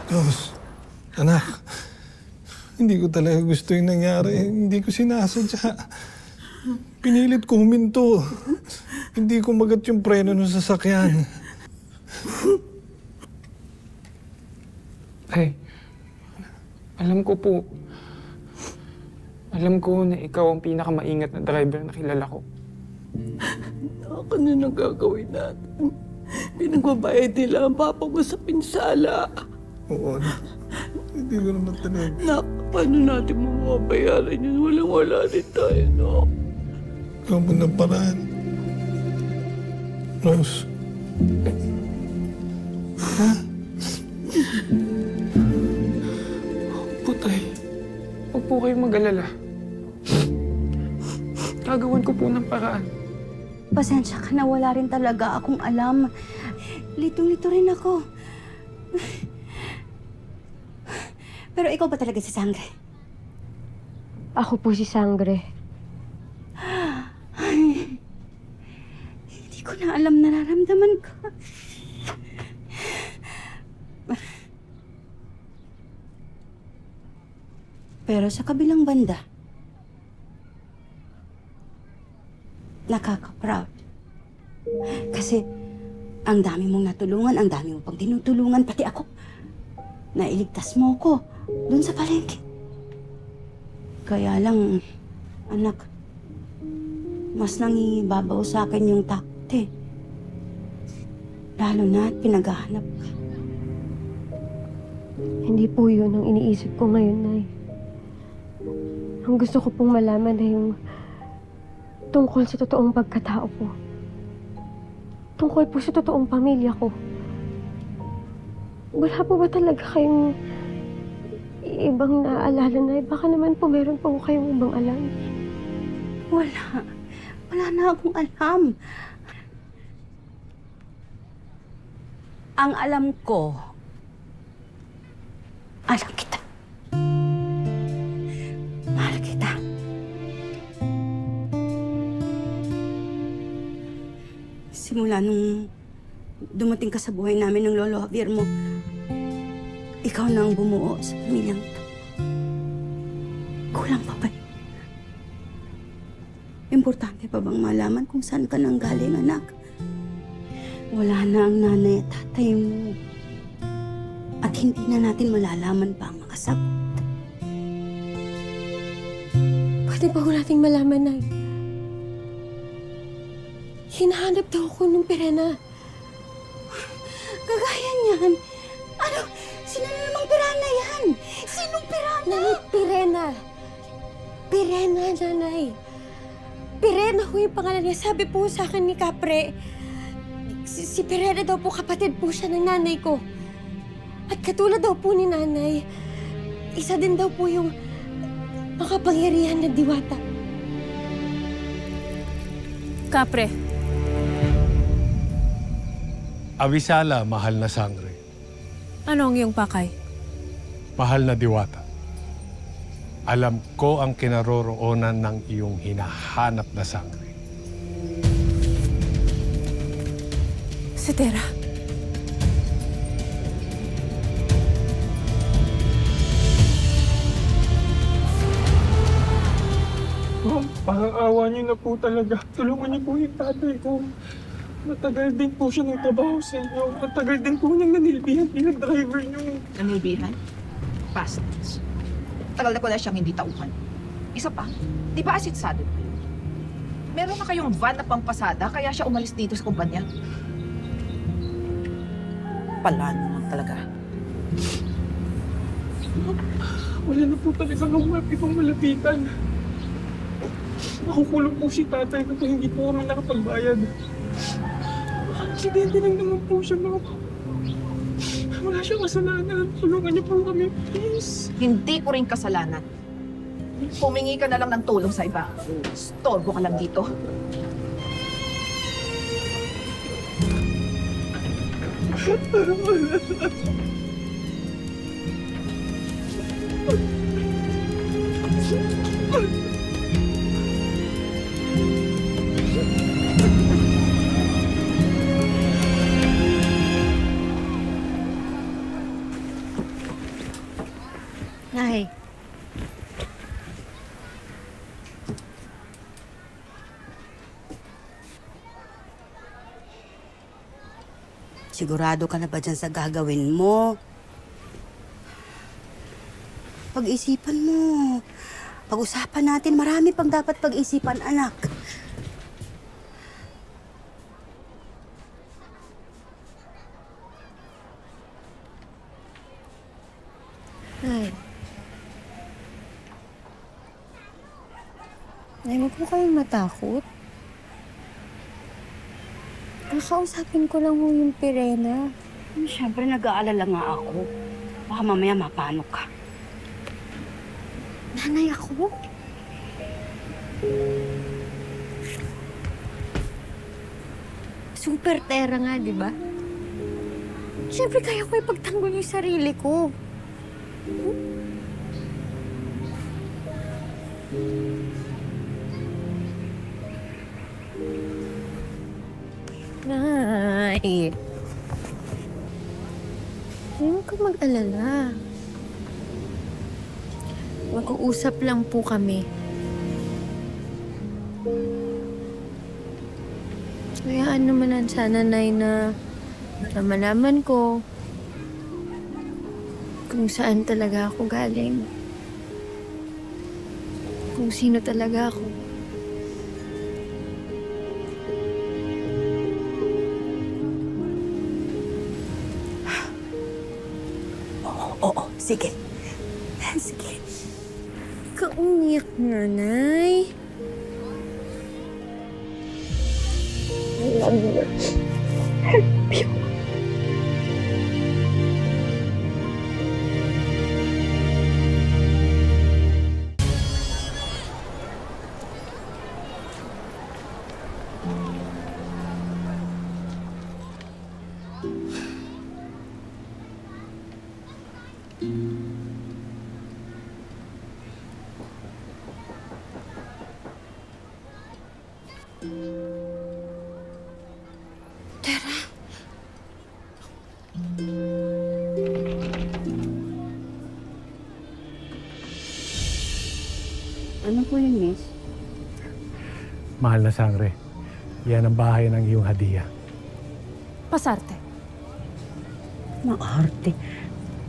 Rose, anak, hindi ko talaga gusto yung nangyari. Hindi ko sinasadya. Pinilit ko huminto. Hindi ko magat yung preno ng sasakyan. Ay, alam ko po. Alam ko na ikaw ang pinakamaingat na driver na kilala ko. Ano nang gagawin natin? Pinagbabayad nila ang papa mo sa pinsala. Oo, anak. Hindi ko naman talaga. Nak, paano natin mamabayaran yun? Walang-wala din tayo, no? Ikaw mo ng paraan. Rose. Ha? Putay, huwag po kayong mag-alala. Gagawan ko po ng paraan. Pasensya ka na, wala rin talaga akong alam. Litong-lito rin ako. Pero ikaw ba talaga si Sangre? Ako po si Sangre. Ay, hindi ko na alam nararamdaman ko. Pero sa kabilang banda, nakaka-proud. Kasi ang dami mong natulungan, ang dami mo pang tinutulungan, pati ako. Nailigtas mo ko dun sa palengke. Kaya lang, anak, mas nangibabaw sa akin yung takte. Lalo na at pinaghahanap ka. Hindi po yun ang iniisip ko ngayon, Nay. Ang gusto ko pong malaman na yung tungkol sa totoong pagkatao ko. Tungkol po sa totoong pamilya ko. Wala po ba talaga kayong ibang naaalala, Nay? Baka naman po meron po kayong ibang alam. Wala. Wala na akong alam. Ang alam ko, alam kita. Mahal kita. Simula nung dumating ka sa buhay namin ng Lolo Javier mo, ikaw na ang bumuo sa pamilyang ito. Kulang pa ba? Importante pa bang malaman kung saan ka nang galing, anak? Wala na ang nanay at tatay mo. At hindi na natin malalaman pa ang mga sagot. Pwede ba ko nating malaman, Nay? Hinahanap daw ako ng Pirena. Kagaya niyan. Ano? Sino na namang pirana yan? Sinong pirana? Nanay, Pirena. Pirena, Nanay. Pirena ho yung pangalan niya. Sabi po sa akin ni Capre, si Pirena daw po, kapatid po siya ng nanay ko. At katulad daw po ni Nanay, isa din daw po yung makapangyarihan na diwata. Capre. Avisala, mahal na Sangre. Ano ang iyong pakay? Mahal na diwata. Alam ko ang kinaroroonan ng iyong hinahanap na Sangre. Si Tera. Ma'am, parang awa niyo na po talaga. Tulungan niyo po yung tatay ko. Matagal din po siya ng trabaho sa inyo. Matagal din po niyang nanilbihan bilang driver niyo. Nanilbihan? Past tense. Tagal na ko na siyang hindi tauhan. Isa pa, di ba asitsado? Meron na kayong van na pampasada kaya siya umalis dito sa kumpanya. Pala naman talaga. Wala na po talaga ng ibang malapitan. Makukulong po si tatay kapag hindi po kami nakapagbayad. Aksidente lang naman po siya, mga. Wala siyang kasalanan. Tulungan niyo po kami, please. Hindi ko rin kasalanan. Humingi ka na lang ng tulong sa iba. Storbo ka lang dito. Nay. Sigurado ka na ba dyan sa gagawin mo? Pag-isipan mo. Pag-usapan natin, marami pang dapat pag-isipan, anak. Nay. Nay, huwag po kayong matakot. Kakausapin ko lang ho yung Pirena. Siyempre, nag-aalala nga ako. Baka mamaya mapano ka. Nanay ako? Super tera nga, di ba? Siyempre, kaya ko ipagtanggol yung sarili ko. Nay. Huwag kang mag-alala. Mag-uusap lang po kami. Hayaan naman sana, Nay, na malaman ko kung saan talaga ako galing. Kung sino talaga ako. Oo, sige. Sige. Kaumiyak nga, Nay. I love you. Help you. Ano po yun, miss? Mahal na sangre, yan ang bahay ng iyong hadiah. Pasarte. Maarte.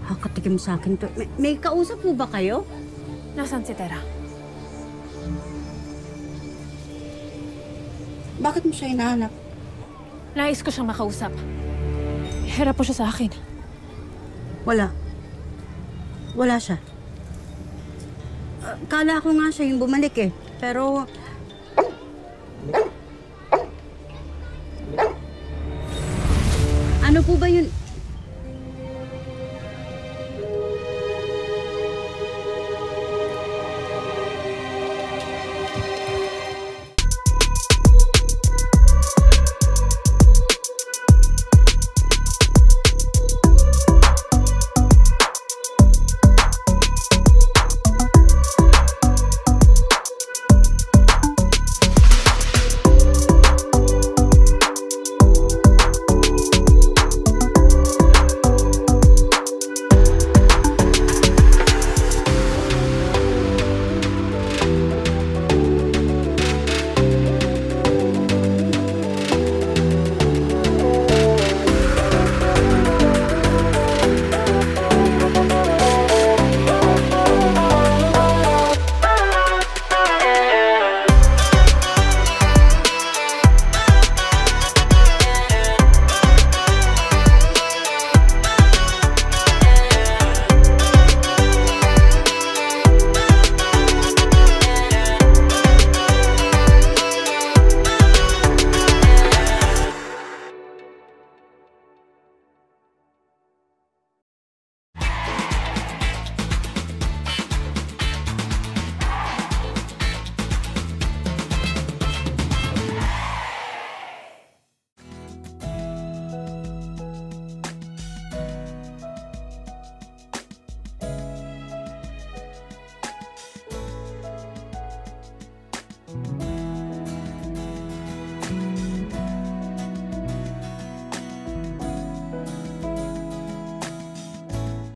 Hakatikim sa akin to. May kausap po ba kayo? Nasaan si Tera? Bakit mo siya hinahanap? Nais ko siyang makausap. Hirap po siya sa akin. Wala. Wala siya. Kala ko nga siya yung bumalik eh. Pero... Ano po ba yun?